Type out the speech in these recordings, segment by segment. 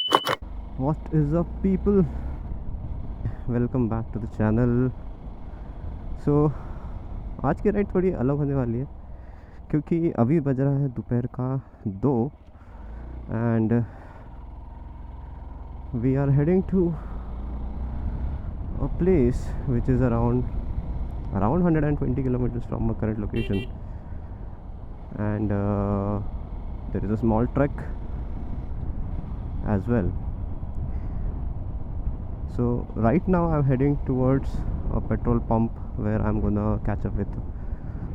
What is up people, welcome back to the channel. So आज की ride थोड़ी अलग होने वाली है क्योंकि अभी बज रहा है दोपहर का 2 and we are heading to a place which is around 120 kilometers from our current location, and there is a small trek as well. So right now I'm heading towards a petrol pump where I'm gonna catch up with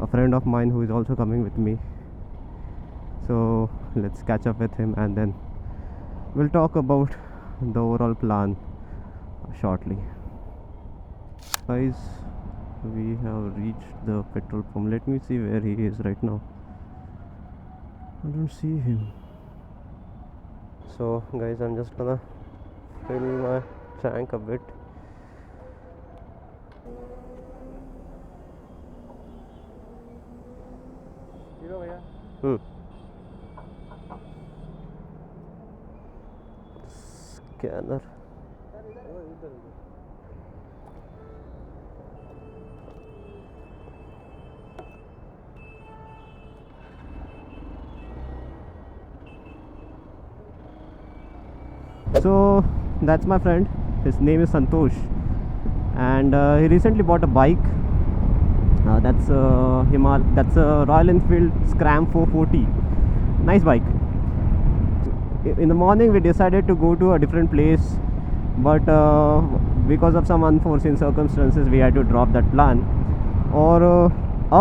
a friend of mine who is also coming with me. So let's catch up with him and then we'll talk about the overall plan shortly. Guys, we have reached the petrol pump. Let me see where he is right now. I don't see him. So guys, I'm just gonna fill my tank a bit. Scanner. So that's my friend. His name is Santosh, and he recently bought a bike. That's That's a Royal Enfield Scram 440. Nice bike. In the morning we decided to go to a different place, but because of some unforeseen circumstances we had to drop that plan. और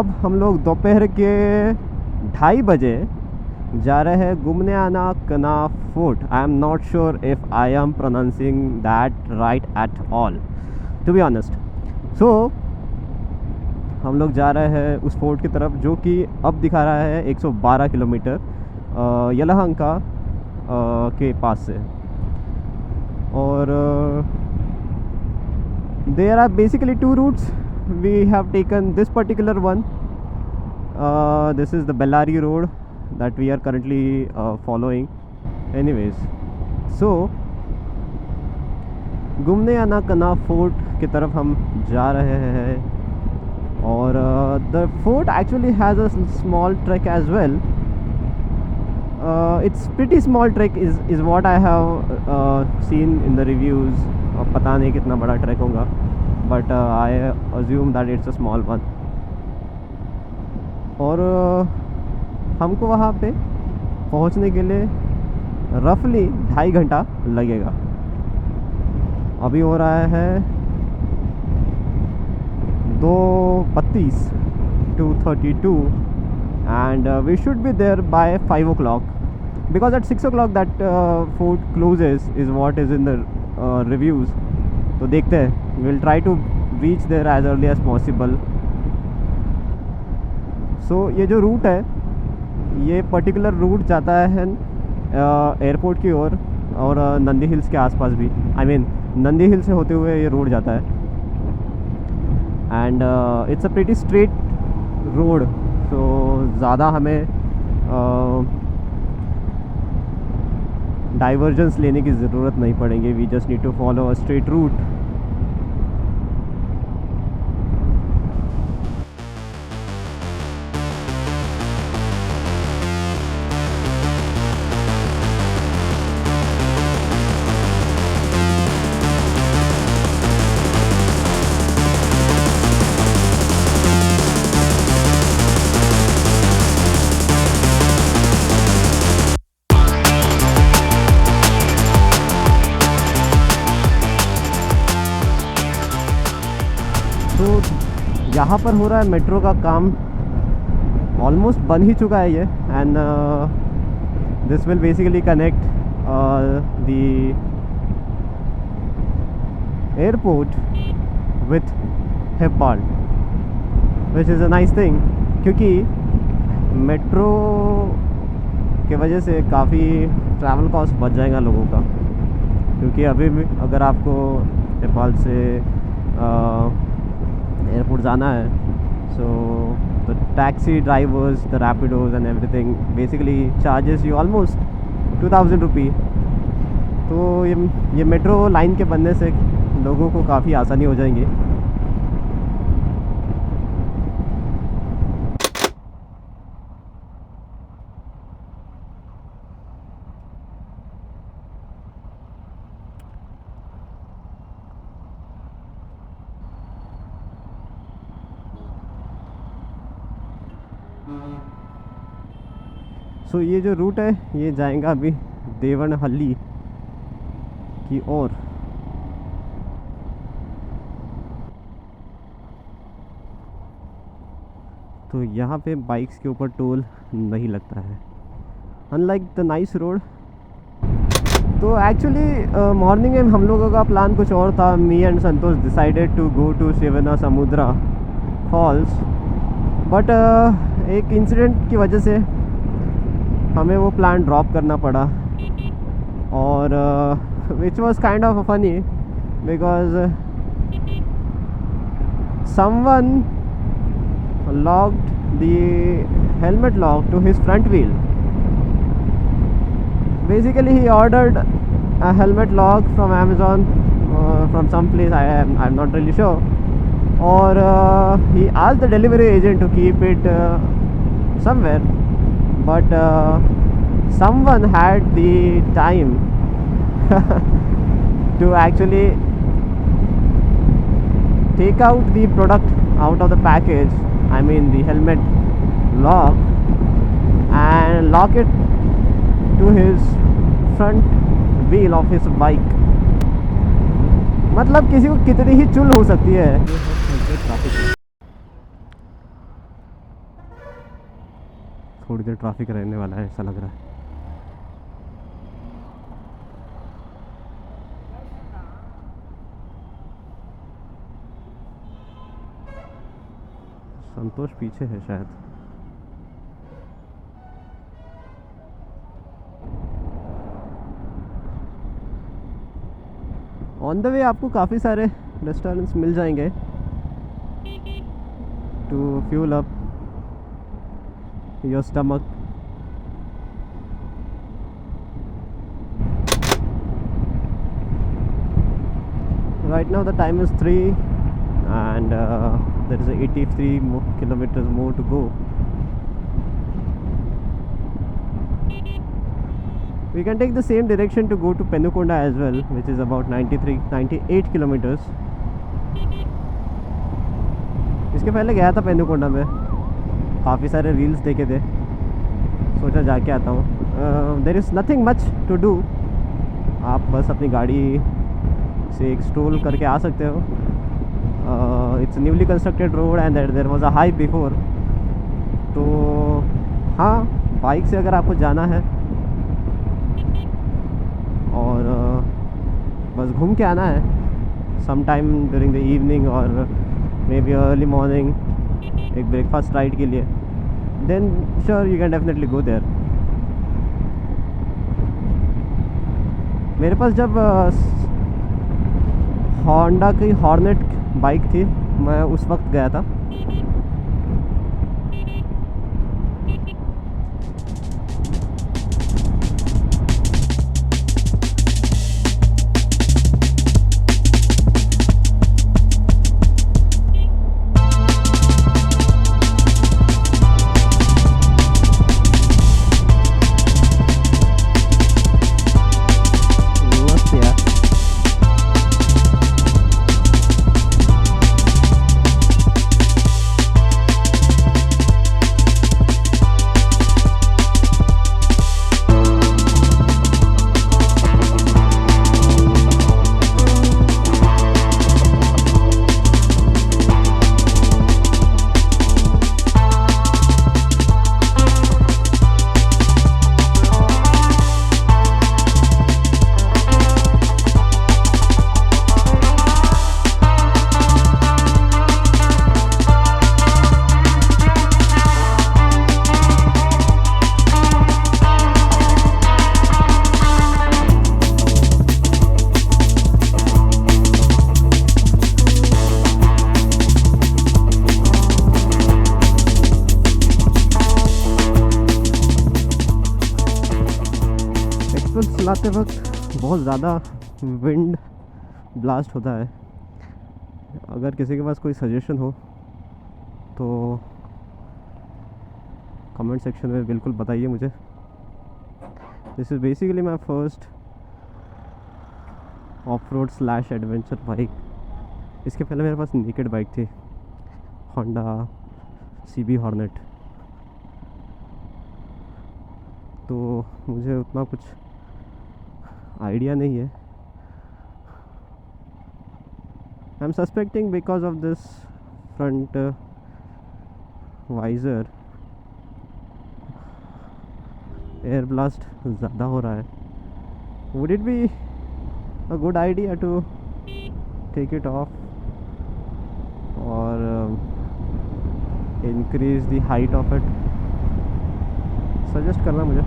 अब हम लोग दोपहर के 2:30 बजे जा रहे हैं गुमनियाना कना fort. I am not sure if I am pronouncing that right at all, to be honest. So हम लोग जा रहे हैं उस फोर्ट की तरफ जो कि अब दिखा रहा है 112 किलोमीटर यलहंका के पास से. और there are basically 2 routes. We have taken this particular one. This is the Bellary road that we are currently following. Anyways, so गुमनियाना कना फोर्ट की तरफ हम जा रहे हैं. और the fort actually has a small trek as well. It's pretty small trek is what I have seen in the reviews. पता नहीं कितना बड़ा ट्रैक होगा, but I assume that it's a small one. और हमको वहाँ पे पहुँचने के लिए रफली 2.5 घंटा लगेगा. अभी हो रहा है 2:32 2:32 and we should be there by 5 o'clock because at 6 o'clock that fort closes is what is in the reviews. तो देखते हैं. we'll try to reach there as early as possible. so ये जो रूट है, ये पर्टिकुलर रूट जाता है airport की ओर और नंदी हिल्स के आसपास भी. आई मीन नंदी हिल से होते हुए ये रोड जाता है. And it's a pretty straight road, so ज़्यादा हमें डाइवर्जेंस लेने की ज़रूरत नहीं पड़ेगी. We just need to follow a straight route. यहाँ पर हो रहा है मेट्रो का काम. ऑलमोस्ट बन ही चुका है ये. And this will basically connect the airport with Hebbal, which is a nice thing, क्योंकि मेट्रो के वजह से काफ़ी ट्रैवल कॉस्ट बच जाएगा लोगों का. क्योंकि अभी भी अगर आपको नेपाल से एयरपोर्ट जाना है, so the taxi drivers, the Rapidos and everything basically charges you almost 2000 rupee. तो ये मेट्रो लाइन के बनने से लोगों को काफ़ी आसानी हो जाएंगी। सो ये जो रूट है ये जाएगा अभी देवनहल्ली की ओर। तो यहाँ पे बाइक्स के ऊपर टोल नहीं लगता है, अनलाइक द नाइस रोड। तो एक्चुअली मॉर्निंग में हम लोगों का प्लान कुछ और था। Me and Santosh decided to go to Shivanasamudra falls, but एक इंसिडेंट की वजह से हमें वो प्लान ड्रॉप करना पड़ा। और which was kind of funny because someone locked the helmet lock to his front wheel. Basically he ordered a helmet lock from Amazon, from some place, I'm not really sure, or he asked the delivery agent to keep it somewhere, but someone had the time to actually take out the product out of the package, I mean the helmet lock, and lock it to his front wheel of his bike. मतलब किसी को कितनी ही चुल हो सकती है। थोड़ी देर traffic रहने वाला है ऐसा लग रहा है। संतोष पीछे है शायद। ऑन द वे आपको काफ़ी सारे रेस्टोरेंट्स मिल जाएंगे to fuel up your stomach. Right now the time is 3 and there is 83 kilometers more to go. We can take the same direction to go to Penukonda as well, which is about 98 kilometers. इसके पहले गया था पेनुकोंडा में, काफ़ी सारे reels देखे थे, सोचा जाके आता हूँ। There is nothing much to do, आप बस अपनी गाड़ी से एक स्ट्रोल करके आ सकते हो। It's newly constructed road and there was a hype before. तो हाँ, बाइक से अगर आपको जाना है और बस घूम के आना है some time during the evening और मे बी अर्ली मॉर्निंग एक ब्रेकफास्ट राइड के लिए, then sure you can definitely go there. मेरे पास जब होंडा की हॉर्नेट बाइक थी, मैं उस वक्त गया था। चलाते वक्त बहुत ज़्यादा विंड ब्लास्ट होता है। अगर किसी के पास कोई सजेशन हो तो कमेंट सेक्शन में बिल्कुल बताइए मुझे। This is basically my first off road slash adventure bike. इसके पहले मेरे पास नेकेड बाइक थी, होंडा CB हॉर्नेट, तो मुझे उतना कुछ आइडिया नहीं है। I am suspecting because of this front visor air blast ज़्यादा हो रहा है। Would it be a good idea to take it off और increase the height of it? Suggest करना मुझे।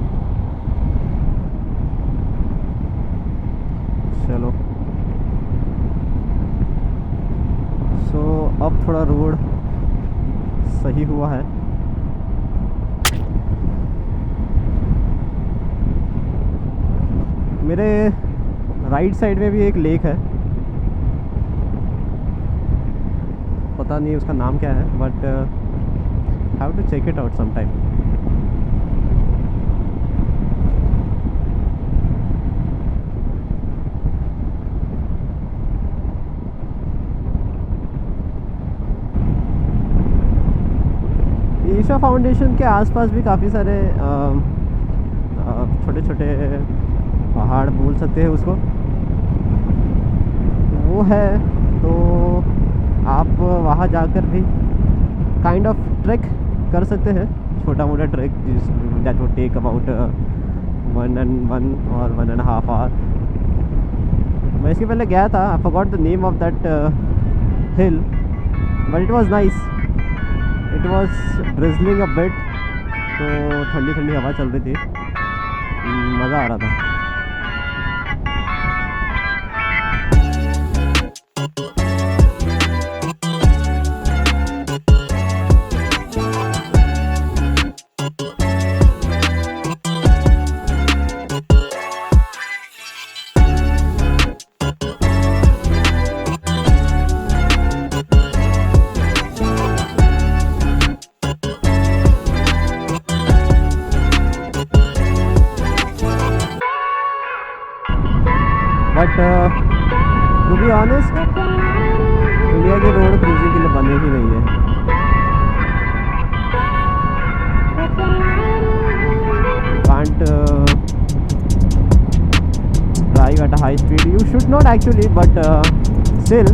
चलो, सो अब थोड़ा रोड सही हुआ है। मेरे राइट साइड में भी एक लेक है, पता नहीं उसका नाम क्या है, but have to check it out some time. Isha Foundation के आसपास भी काफ़ी सारे छोटे छोटे पहाड़ बोल सकते हैं उसको, वो है। तो आप वहाँ जाकर भी काइंड ऑफ ट्रैक कर सकते हैं, छोटा मोटा ट्रैक, जिस that would take about 1.5 hour. मैं इसके पहले गया था, I forgot the name of that hill, but it was nice. It was drizzling a bit, तो ठंडी ठंडी हवा चल रही थी, मज़ा आ रहा था। But to be honest, India की रोड क्रूजिंग के लिए बनी ही नहीं है। Can't drive at a high speed, you should not actually, but still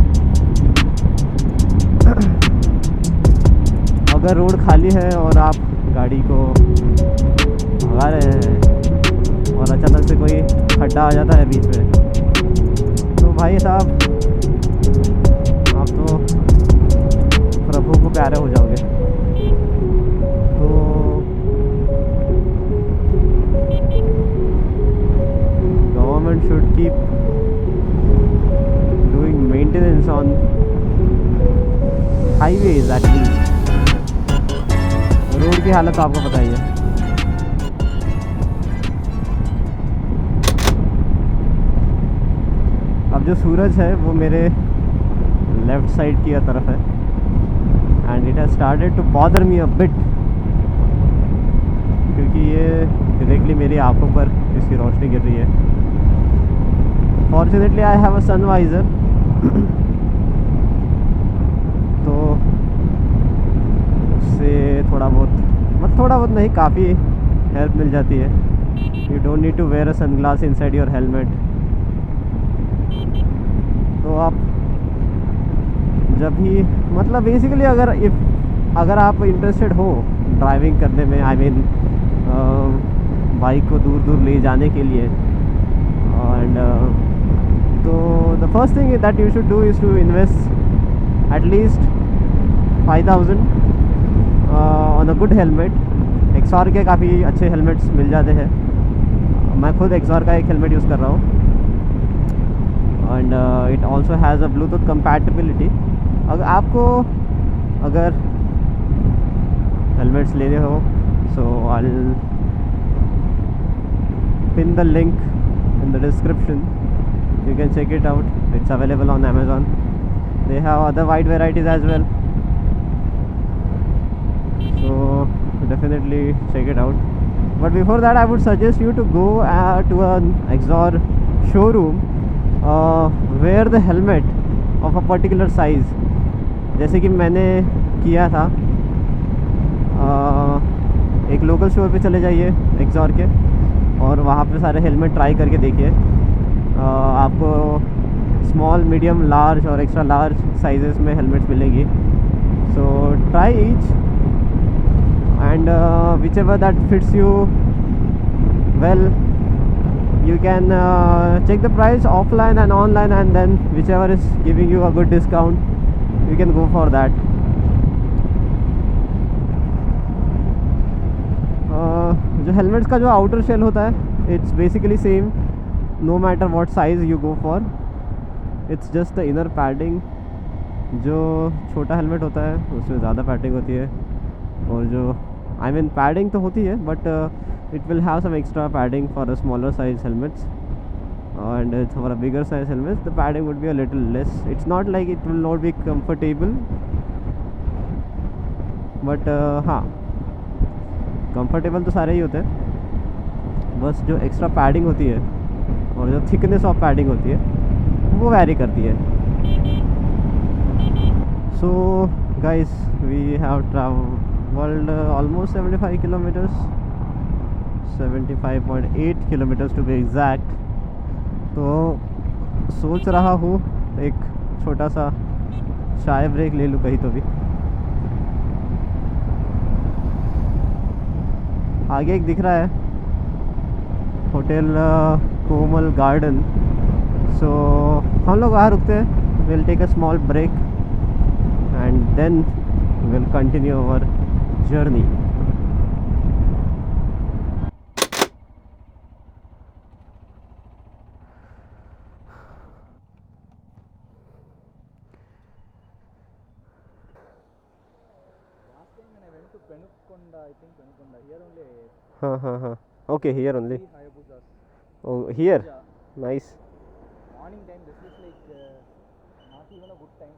अगर रोड खाली है और आप गाड़ी को भगा रहे हैं और अचानक से कोई खड्डा आ जाता है बीच में, तो भाई साहब आप तो प्रभु को प्यारे हो जाओगे। तो government should keep doing maintenance on highways at least. Road की हालत तो आपको पता ही है। अब जो सूरज है वो मेरे लेफ़्ट साइड की तरफ है, and it has started to bother me a bit, क्योंकि ये डायरेक्टली मेरी आंखों पर इसकी रोशनी गिर रही है। Fortunately I have a sun visor, तो उससे थोड़ा बहुत नहीं, काफ़ी हेल्प मिल जाती है। You don't need to wear a sunglass inside your helmet. तो आप जब भी, मतलब बेसिकली अगर आप इंटरेस्टेड हो ड्राइविंग करने में, आई मीन बाइक को दूर दूर ले जाने के लिए, एंड तो the first thing that you should do is to invest at least 5,000 on a good helmet. Axor के काफ़ी अच्छे हेलमेट्स मिल जाते हैं, मैं खुद एक्सॉर का एक हेलमेट यूज़ कर रहा हूँ, and it also has a Bluetooth compatibility. अगर हेलमेट्स लेने हो, so I will pin the link in the description. You can check it out. It's available on Amazon. They have other wide varieties as well, so definitely check it out. But before that, I would suggest you to go to an Exor showroom, wear the helmet of a particular size. जैसे कि मैंने किया था, एक local store पे चले जाइए XOR के, और वहाँ पे सारे हेलमेट ट्राई करके देखिए. आपको स्मॉल, मीडियम, लार्ज और एक्स्ट्रा लार्ज साइजेस में हेलमेट्स मिलेंगी. So try each and whichever that fits you well, you can check the price offline and online, and then whichever is giving you a good discount, you can go for that. जो helmets का जो outer shell होता है, it's basically same no matter what size you go for. It's just the inner padding. जो छोटा helmet होता है उसमें ज़्यादा पैडिंग होती है, और जो पैडिंग तो होती है, but it will have some extra padding for the smaller size helmets, and for a bigger size helmets the padding would be a little less. It's not like it will not be comfortable, but हाँ, comfortable तो सारे ही होते हैं, बस जो extra padding होती है और जो थिकनेस ऑफ पैडिंग होती है वो वैरी करती है. So guys, we have traveled almost 75 kilometers, 75.8 kilometers to be exact. तो सोच रहा हूँ एक छोटा सा चाय ब्रेक ले लूँ कहीं तो भी. आगे एक दिख रहा है होटल कोमल गार्डन. सो हम लोग वहाँ रुकते हैं. Will take a small break and then will continue our journey. हाँ. Okay, here only. Oh, here. Yeah. Nice. Morning time, this is like not even a good time.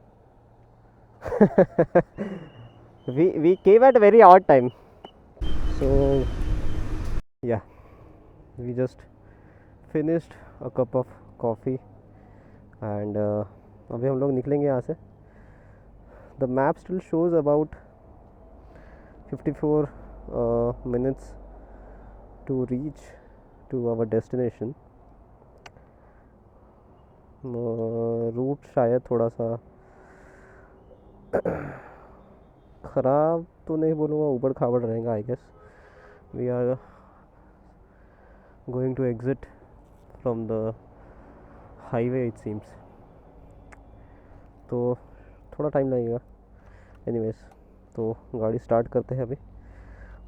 We came at a very odd time. So yeah, we just finished a cup of coffee and अभी हम लोग निकलेंगे यहाँ से. The map still shows about 54 minutes to reach to our destination. Route शायद थोड़ा सा ख़राब तो नहीं बोलूँगा, ऊबड़ खाबड़ रहेगा. I guess we are going to exit from the highway it seems, तो थोड़ा टाइम लगेगा. एनीवेज, तो गाड़ी स्टार्ट करते हैं अभी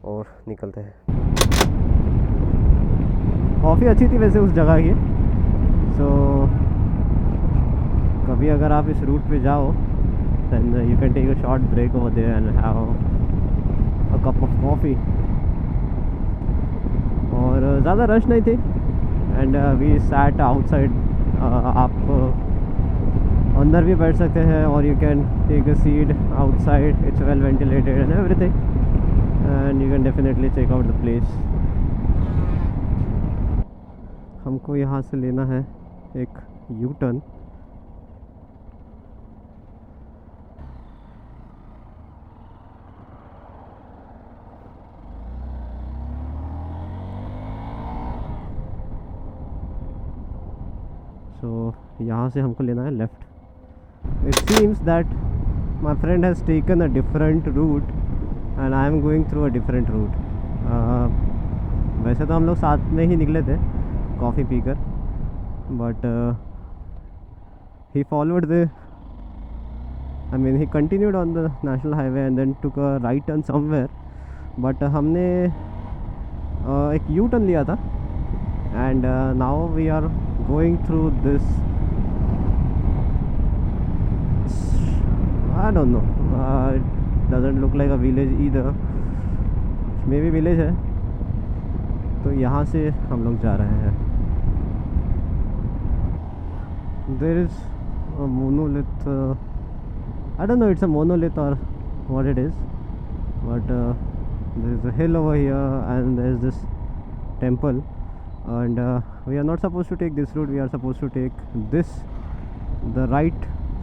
और निकलते हैं. काफ़ी अच्छी थी वैसे उस जगह की. सो कभी अगर आप इस रूट पे जाओ, then you can take a short break over there and have a cup of coffee. और ज़्यादा रश नहीं थी and we sat outside. आप अंदर भी बैठ सकते हैं और you can take a seat outside. It's well ventilated and everything, and you can definitely check out the place. हमको यहाँ से लेना है एक यू टर्न. सो यहाँ से हमको लेना है left. It seems that my friend has taken a different route and I am going through a different route. वैसे तो हम लोग साथ में ही निकले थे कॉफ़ी पीकर, but he followed he continued on the national highway and then took a right turn somewhere, but हमने एक U turn लिया था and now we are going through this, I don't know, it doesn't look like a village either, maybe village है. तो यहाँ से हम लोग जा रहे हैं. There is a monolith. I don't know it's a monolith or what it is, but there's a hill over here and there's this temple, and we are not supposed to take this route. We are supposed to take this, the right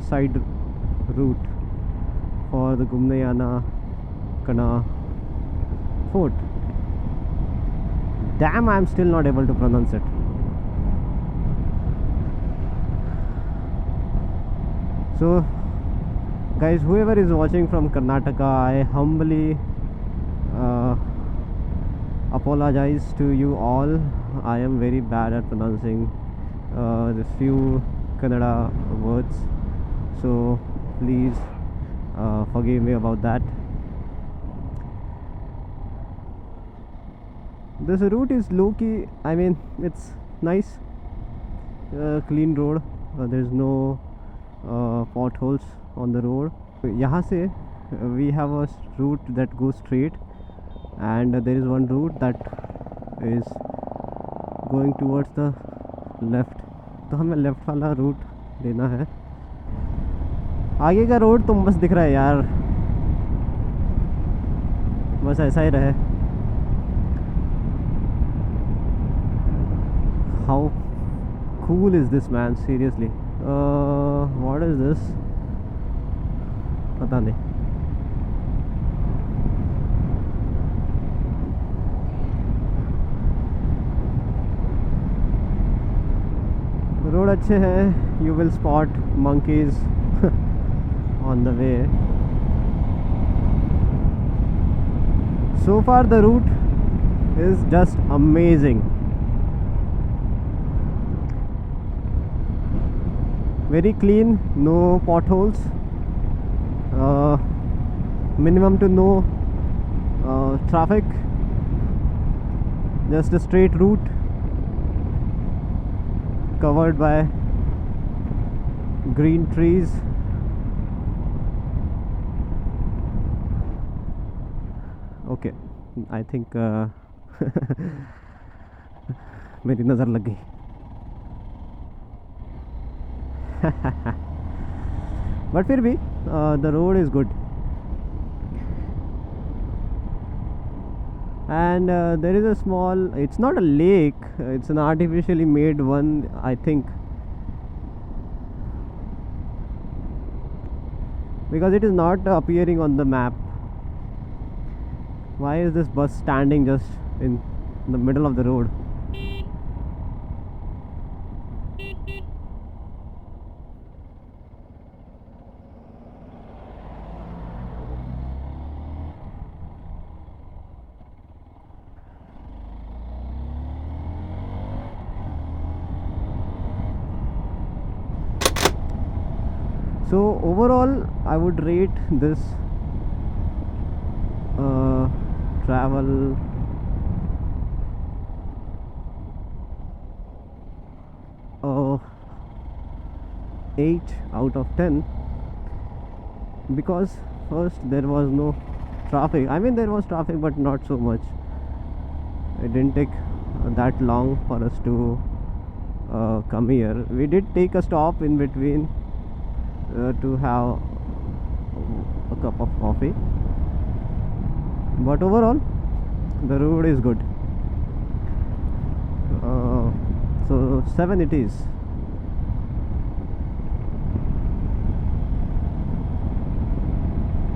side route for the Gumnayana Kana fort. Damn, I'm still not able to pronounce it. So guys, whoever is watching from Karnataka, I humbly apologize to you all. I am very bad at pronouncing the few Kannada words, so please forgive me about that. This route is low-key, I mean it's nice, clean road, there's no potholes on the road. यहाँ से we have a route that goes straight, and there is one route that is going towards the left, तो हमें left वाला root लेना है. आगे का road तो मस्त दिख रहा है यार, बस ऐसा ही रहे. How cool is this, man? Seriously. What is this? पता नहीं. रोड अच्छे हैं. You will spot monkeys on the way. So far the route is just amazing. Very clean, no potholes, minimum to no traffic, just a straight route covered by green trees. Okay, I think मेरी नज़र लग गई. But फिर भी the road is good, and there is a small, it's not a lake, it's an artificially made one, I think, because it is not appearing on the map. Why is this bus standing just in the middle of the road? So overall, I would rate this travel 8 out of 10, because first there was no traffic. I mean there was traffic, but not so much. It didn't take that long for us to come here. We did take a stop in between to have a cup of coffee, but overall the road is good. So 7 it is.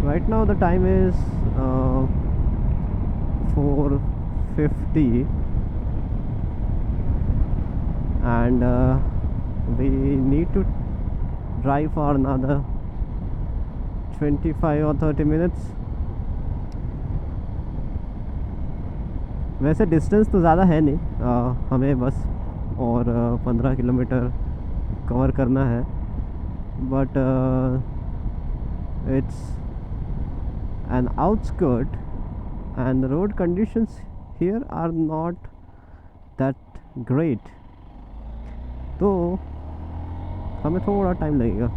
Right now the time is 4:50, and we need to drive for another 25 or 30 minutes. वैसे distance तो ज़्यादा है नहीं, हमें बस और 15 kilometre cover करना है, but it's an outskirt and the road conditions here are not that great, तो हमें थोड़ा टाइम लगेगा,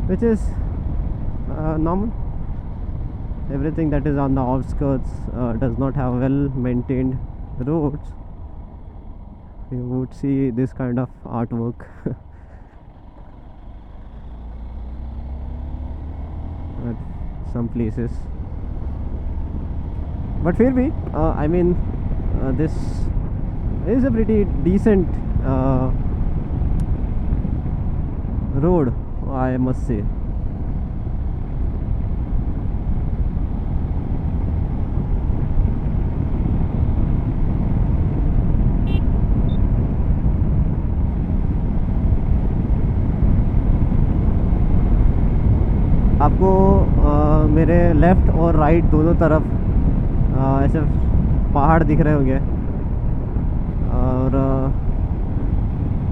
which is normal. Everything that is on the outskirts does not have well maintained roads, you would see this kind of artwork at some places. But फिर भी I mean this is a pretty decent road, I must say. आपको मेरे left और right दोनों तरफ ऐसे पहाड़ दिख रहे होंगे और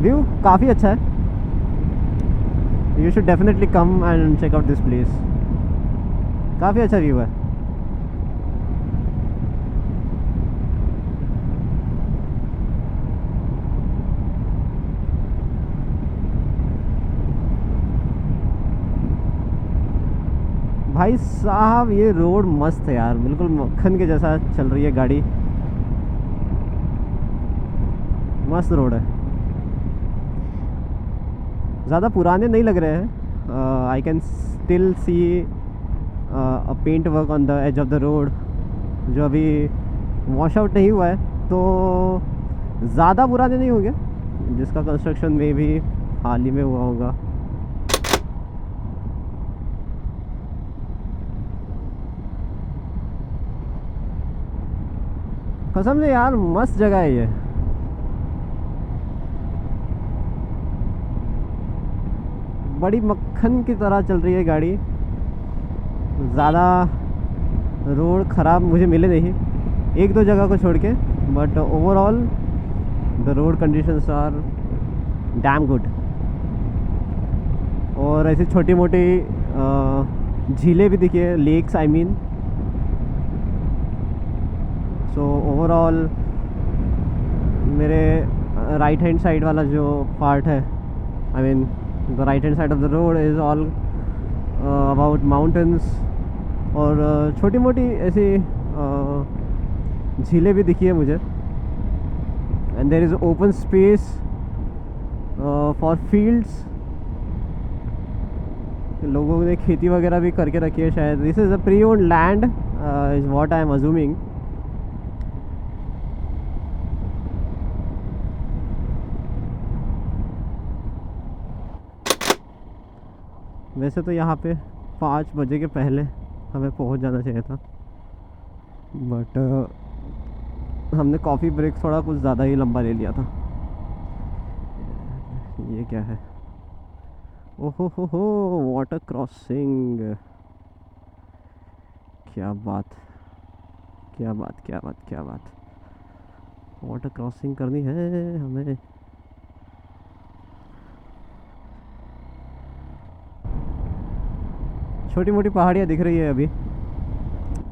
व्यू काफ़ी अच्छा है. You should definitely come and check out this place. काफ़ी अच्छा व्यू है. भाई साहब ये रोड मस्त है यार, बिल्कुल मक्खन के जैसा चल रही है गाड़ी. मस्त रोड है. ज़्यादा पुराने नहीं लग रहे हैं. I can still see a paint work on the edge of the road जो अभी वॉश आउट नहीं हुआ है, तो ज़्यादा पुराने नहीं होंगे. जिसका कंस्ट्रक्शन में भी हाल ही में हुआ होगा. कसम से यार मस्त जगह है ये. बड़ी मक्खन की तरह चल रही है गाड़ी. ज़्यादा रोड ख़राब मुझे मिले नहीं, एक दो जगह को छोड़ के, but overall the road conditions are damn good. और ऐसी छोटी मोटी झीलें भी दिखी है, lakes I mean. So overall मेरे राइट हैंड साइड वाला जो पार्ट है, I mean the right hand side of the road is all about mountains. और छोटी मोटी ऐसी झीलें भी दिखी है मुझे. And there is open space for fields. लोगों ने खेती वगैरह भी करके रखी है शायद. This is a pre owned land is what I am assuming. वैसे तो यहाँ पे 5 बजे के पहले हमें पहुँच जाना चाहिए था, बट हमने कॉफ़ी ब्रेक थोड़ा कुछ ज़्यादा ही लंबा ले लिया था. ये क्या है? ओहो हो वाटर क्रॉसिंग. क्या बात, क्या बात, क्या बात, क्या बात. वाटर क्रॉसिंग करनी है हमें. छोटी मोटी पहाड़ियाँ दिख रही है अभी.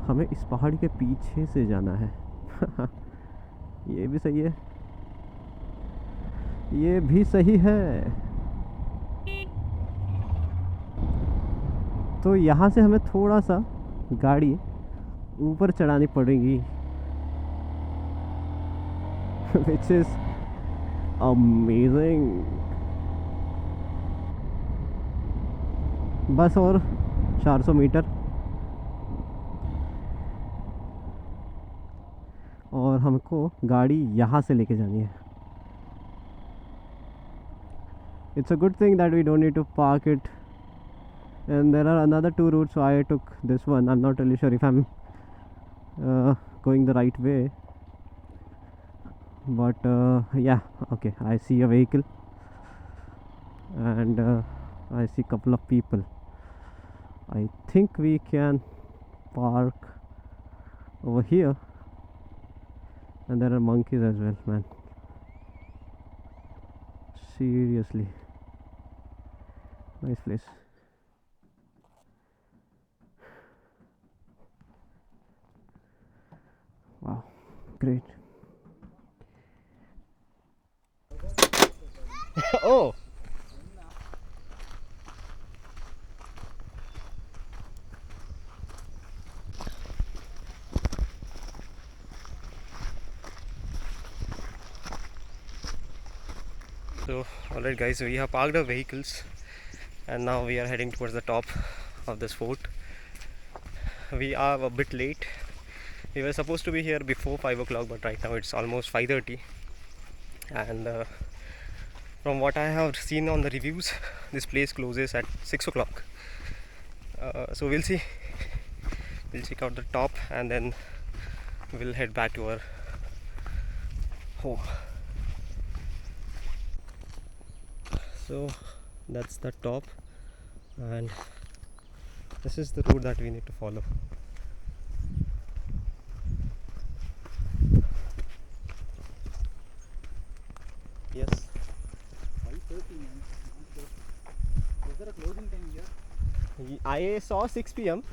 हमें इस पहाड़ी के पीछे से जाना है. ये भी सही है, ये भी सही है. तो यहाँ से हमें थोड़ा सा गाड़ी ऊपर चढ़ानी पड़ेगी, विच इज़ अमेजिंग. बस और 400 मीटर और हमको गाड़ी यहाँ से लेके जानी है. It's a good thing that we don't need to park it. And there are another 2 routes, so I took this one. I'm not really sure if I'm going the right way, but yeah, okay, I see a vehicle and I see couple of people. I think we can park over here. And there are monkeys as well, man. Seriously, nice place. Wow, great. Oh, So alright guys, we have parked our vehicles and now we are heading towards the top of this fort. We are a bit late. We were supposed to be here before 5 o'clock, but right now it's almost 5:30, and from what I have seen on the reviews, this place closes at 6 o'clock. So we'll see. We'll check out the top and then we'll head back to our home. So that's the top, and this is the route that we need to follow. Yes. 5:30, man. Not sure. Was there a closing time here? I saw 6 p.m.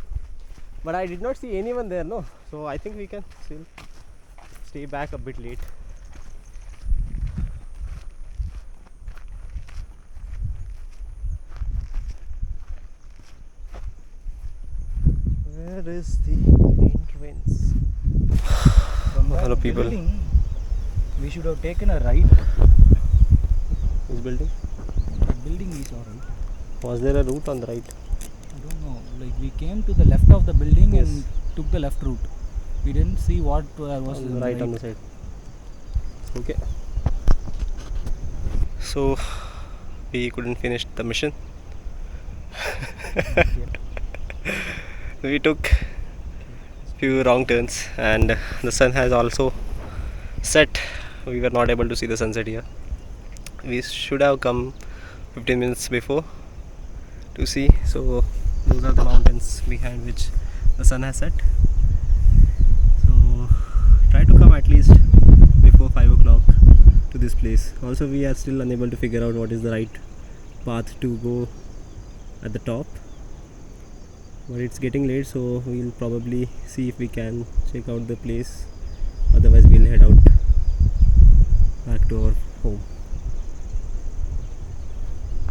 but I did not see anyone there, no. So I think we can still stay back a bit late. Where is the entrance? From Hello, that people. building, we should have taken a right. This building? That building is alright. Was there a route on the right? I don't know. Like we came to the left of the building Yes. and took the left route. We didn't see what was On the right on the side. Okay. So we couldn't finish the mission. We took few wrong turns and the sun has also set. We were not able to see the sunset here. We should have come 15 minutes before to see. So those are the mountains behind which the sun has set. So try to come at least before 5 o'clock to this place. Also we are still unable to figure out what is the right path to go at the top, but it's getting late, so we'll probably see if we can check out the place